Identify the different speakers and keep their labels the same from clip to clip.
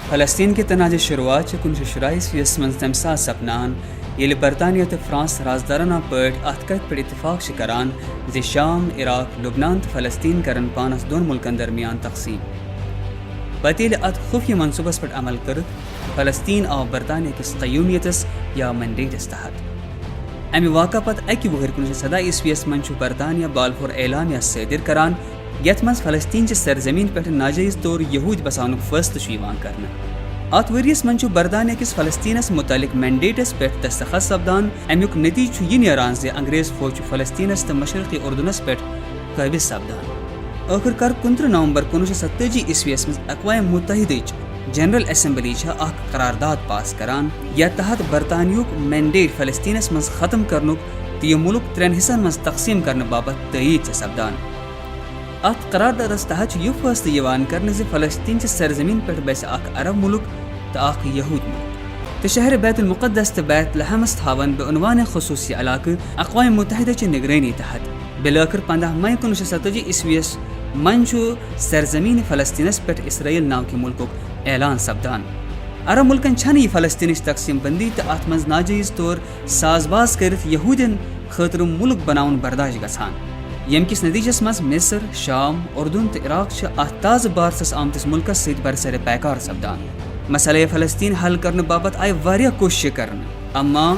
Speaker 1: فلسطین کی تنازع شروعات 1947 من تمہ سات سپنان یل برطانیہ تو فرانس رازدارانہ پٲٹھۍ ات کتھ پٮ۪ٹھ اتفاق چھ کران زِ شام، عراق، لبنان تو فلسطین کرن پانس دون ملکن درمیان تقسیم. پتہ ییٚلہِ ات خفیہ منصوبس پٮ۪ٹھ عمل کرتھ فلسطین آو برطانیہ کس قیومیتس یا مینڈیٹس تحت. امہ واقعہ پتہ اکہ وہر 1917 من چھُ برطانیہ بالفور اعلامیہ صادر کران یتھ مز فلسطین چہ سرزمین پٮ۪ٹھ ناجائز طور یہود بسانُک فٲصلہٕ چھُ یِوان کرنہٕ. ات ؤریس من چھُ برطانیہ کس فلسطینس متعلق مینڈیٹس پٮ۪ٹھ دستخط سپدان. امیُک نتیجہ چھُ یہ نیران زِ انگریز فوج چھُ فلسطینس تہٕ مشرقی اردنس پٮ۪ٹھ قٲبض سپدان. ٲخٕر کار 29 نومبر 1947 مز اقوام متحدٕچ جنرل اسمبلی چھِ اکھ قرارداد پاس کران یتھ تحت برطانیہُک مینڈیٹ فلسطینس مز ختم کرنُک تہٕ یہِ مُلک 3 حصن مز تقسیم کرنہٕ باپتھ تٲیید چھِ سپدان. ات قراردادس تحت چھُ یہِ فٲصلہٕ یِوان کرنہٕ زِ فلسطین چہِ سرزمین پٮ۪ٹھ بسہِ اکھ عرب ملک تہٕ اکھ یہود ملک تہٕ شہر بیت المقدس تہٕ بیت لحمس تھاون بعنوانِ خصوصی علاقہٕ اقوام متحدہ چہِ نگرٲنی تحت. بالآخر 15 مئی 1947 من چھُ سرزمین فلسطینس پٮ۪ٹھ اسرائیل ناوکہِ ملکُک اعلان سپدان. عرب ملکن چھنہٕ یہِ فلسطینٕچ تقسیم بندی تہٕ اتھ منٛز ناجٲیز طور ساز باز کٔرِتھ یہوٗدین خٲطرٕ ملک بناوُن برداش گژھان، ییٚمہِ کِس نتیجس منٛز مصر، شام، اردن تہٕ عراق چھِ اتھ تازٕ بارسس آمتِس ملکس سۭتۍ برسرِ پیکار سپدان. مسئلہ فلسطین حل کرنہٕ باپتھ آیہِ واریاہ کوٗششہٕ کرنہٕ، اما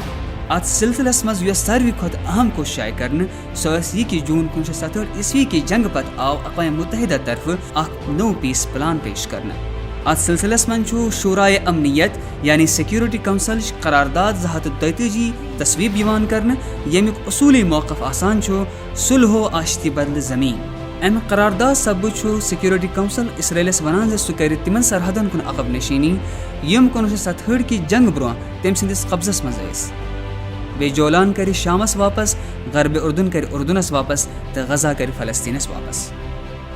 Speaker 1: اتھ سلسلس منٛز یۄس ساروی کھۄتہٕ اہم کوٗشش آیہِ کرنہٕ سۄ ٲس یہِ کہِ جوٗن 1967 کہِ جنگہٕ پتہٕ آو اقوام متحدہ طرفہٕ اکھ نوٚو پیس پلان پیش کرنہٕ. اتھ سلسلس منٛز چھُ شورائے امنیت یعنی سیکورٹی کونسلٕچ قرارداد 242 تصویب یِوان کرنہٕ ییٚمیُک اصوٗلی موقف آسان چھُ صلح و آشتی بدلہٕ زمین. امہِ قرارداد سببہٕ چھُ سیکورٹی کونسل اسرائیلس ونان زِ سُہ کرِ تِمن سرحدن کُن عقب نشینی یِم 1967 کہِ جنگہٕ برونٛہہ تٔمۍ سٕنٛدِس قبضس منٛز ٲسۍ. بیٚیہِ جولان کرِ شامس واپس، غربِ اردن کرِ اردنس واپس تہٕ غزہ کرِ فلسطینس واپس.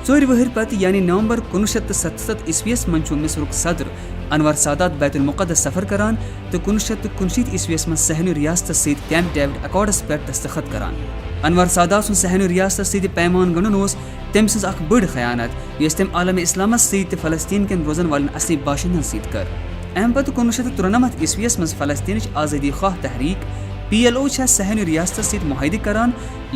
Speaker 1: 4 ؤہرۍ پتہٕ یعنی نومبر 1977 منٛز چھُ مصرُک صدر انور سادات بیت المقدس سفر کران تہٕ 1969 منٛز صہیونی ریاستس سۭتۍ کیمپ ڈیوڈ ایکارڈس پٮ۪ٹھ دستخط کران. انور سادات سُنٛد صہیونی ریاستس سۭتۍ پیمان گنڈُن اوس تٔمۍ سٕنٛز اکھ بٔڑ خیانت یۄس تٔمۍ عالمِ اسلامس سۭتۍ تہٕ فلسطین کٮ۪ن روزن والٮ۪ن اصلی باشندن سۭتۍ کٔر. امہِ پتہٕ 1993 منٛز فلسطینٕچ آزٲدی خواہ تحریک PLO چھےٚ صہیونی ریاستس سۭتۍ معاہدٕ کران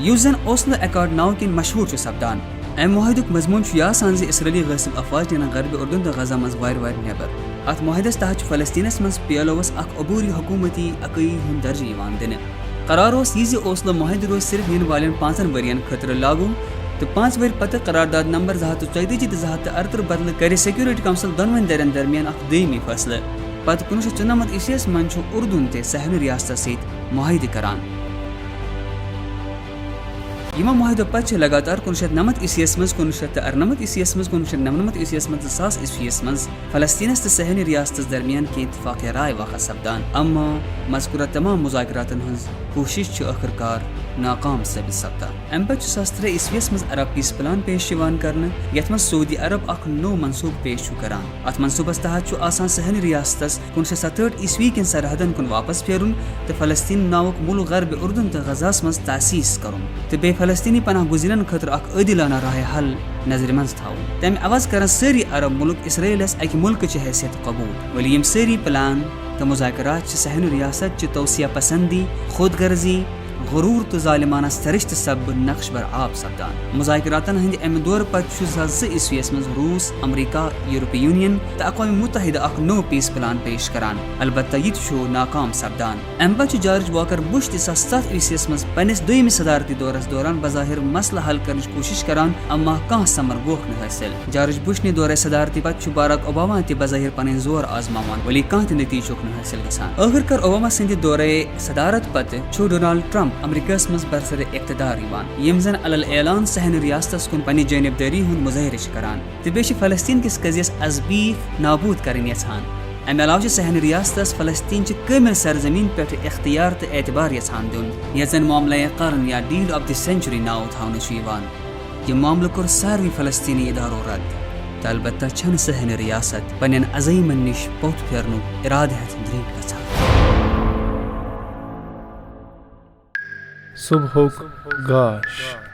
Speaker 1: یُس زن اوسلو ایکارڈ ناوٕ کِنۍ مشہوٗر چھُ سپدان. امہِ معاہدُک مضموٗن چھُ یہِ آسان زِ اسرائیلی غٲصِب افواج نِنن غربِ اردن تہٕ غزہ منٛز وارِ نٮ۪بر. اتھ معاہدس تحت چھُ فلسطینس منٛز PLO's اکھ عبوٗری حکوٗمتی عقٲیی ہُنٛد درجہٕ یِوان دِنہٕ. قرار اوس یہِ زِ اوسلو معاہدٕ روزِ صرف یِنہٕ والٮ۪ن 5 ؤرین خٲطرٕ لاگوٗ تہٕ 5 ؤری پتہٕ قرارداد نمبر 234 تہٕ 238 بدلہٕ کرِ سیکورٹی کونسل دۄنوٕنی دٔرین درمیان اکھ دوٚیمہِ فٲصلہٕ. پتہٕ 1994 منٛز چھُ اردن تہِ صہیونی ریاستس سۭتۍ معاہدٕ کران. یِمو معاہدو پتہٕ چھِ لگاتار 1999 منٛز 1998 منٛز 1999 منٛز 2000 منٛز فلسطینس تہٕ صہیونی ریاستس درمیان کینٛہہ اتفاقیہ راے واقع سپدان، اما مذکورہ تمام مذاکراتن ہٕنٛز کوٗشش چھِ ٲخٕر کار ناکام ثٲبت سپدان. امہِ پتہٕ چھُ 2003 منٛز عرب پیس پلان پیش یِوان کرنہٕ یتھ منٛز سعودی عرب اکھ نوٚو منصوٗبہٕ پیش چھُ کران. اتھ منصوٗبس تحت چھُ آسان صہیونی ریاستس 1967 کٮ۪ن سرحدن کُن واپس پھیرُن تہٕ فلسطین ناوُک مُلک غربِ اردن تہٕ غزہس منٛز تاسیٖس کرُن تہٕ بیٚیہِ فلسطینی پناہ گزیٖنن خٲطرٕ اکھ عٲدِلانہ رائے حل نظرِ منٛز تھاوُن. تمہِ عوض کرن سٲری عرب مُلک اسرائیلس اکہِ مُلکٕچہِ حیثیت قبوٗل. وۄنۍ یِم سٲری پلان تہٕ مذاکرات چھِ صہیونی ریاست چہِ توسیع پسندی، خود غرضی، غروٗر تہٕ ظالمانہ سرشتہٕ سببہٕ نقش بر آب سپدان. مذاکراتن ہٕنٛدِ امہِ دورٕ پتہٕ چھُ 2002 منٛز روٗس، امریکہ، یورپی یوٗنین تہٕ اقوام متحدہ اکھ نوٚو پیس پلان پیش کران، البتہ یہِ تہِ چھُ ناکام سپدان. امہِ پتہٕ چھُ جارج واکر بش تہِ 2007 منٛز پننِس دوٚیمہِ صدارتی دورس دوران بظاہر مسلہٕ حل کرنٕچ کوٗشش کران، اما کانٛہہ ثمر گوٚوکھ نہٕ حٲصِل. جارج بشنہِ دورے صدارتی پتہٕ چھُ باراک اوباما تہِ بظاہر پنٕنۍ زور آزماوان، ولی کانٛہہ تہِ نتیجہٕ چھُکھ نہٕ حٲصِل گژھان. ٲخٕر کار اوباما سٕنٛدِ دورے صدارت پتہٕ چھُ ڈونالڈ ٹرمپ امریکہس منٛز برسر اقتدار یِوان، یِم زن علل اعلان صہیونی ریاستس کُن پننہِ جٲنِبدٲری ہُنٛد مظٲہرٕ چھِ کران تہٕ بیٚیہِ چھِ فلسطین کِس قضیس ازبیٖف نابوٗد کرٕنۍ یژھان. امہِ علاوٕ چھِ صہیونی ریاستس فلسطین چہِ کٲمِل سرزمیٖن پٮ۪ٹھ اختیار تہٕ اعتبار یژھان دیُن یتھ زن معاملہ قرن یا ڈیل آف دی سینچری ناو تھاونہٕ چھُ یِوان. یہِ معاملہٕ کوٚر ساروٕے فلسطینی ادارو رد تہٕ البتہ چھنہٕ صہیونی ریاست پننٮ۪ن عزٲیمن نِش پوٚت پھیرنُک ارادٕ ہٮ۪تھ درٛیٖٹھ گژھان.
Speaker 2: صبحُک گاش.